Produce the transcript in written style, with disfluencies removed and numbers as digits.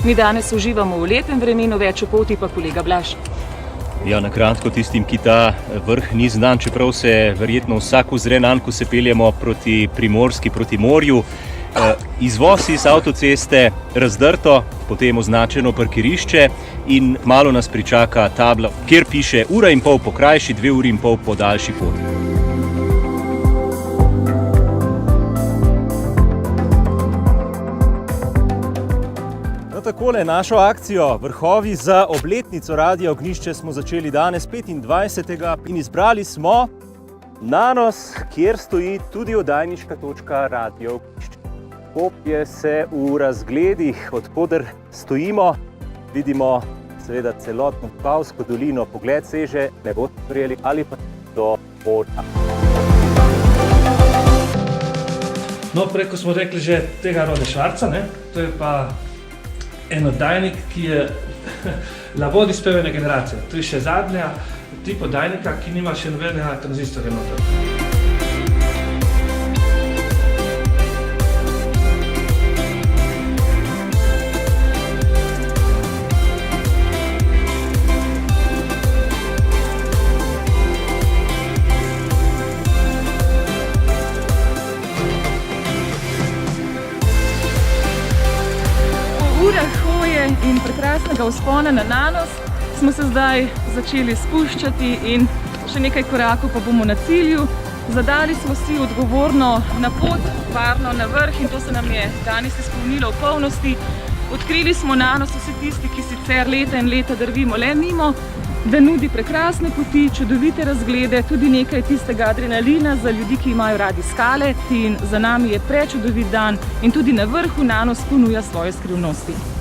Mi danes uživamo v lepem vremenu, več o poti pa kolega Blaž. Ja, na kratko tistim, ki ta vrh ni znan, čeprav se verjetno vsak ozre nanj, ko se peljemo proti Primorski, proti morju. Izvoz iz avtoceste razdrto, potem označeno parkirišče in malo nas pričaka tabla, kjer piše 1,5 po krajši, 2,5 po daljši poti. Takole našo akcijo Vrhovi za obletnico Radia Ognjišče smo začeli danes 25. in izbrali smo Nanos, kjer stoji tudi oddajniška točka Radio Ognjišče. Kopje se v razgledih, od koder stojimo, vidimo seveda celotno Vipavsko dolino, pogled seže, ne boste verjeli, ali pa do morja. No, preko smo rekli že tega Rode Švarca, to je pa en oddajnik, ki je labod izpevene generacije. To je še zadnja tip oddajnika, ki nima še nobenega tranzistorja noter. Hoje in prekrasnega vzpona na Nanos smo se zdaj začeli spuščati in še nekaj korakov pa bomo na cilju. Zadali smo si odgovorno na pot, varno na vrh in to se nam je danes izpolnilo v polnosti. Odkrili smo Nanos vsi tisti, ki sicer leta in leta drvimo le mimo, da nudi prekrasne poti, čudovite razglede, tudi nekaj tistega adrenalina za ljudi, ki imajo radi skale. In za nami je prečudovit dan in tudi na vrhu Nanos ponuja svoje skrivnosti.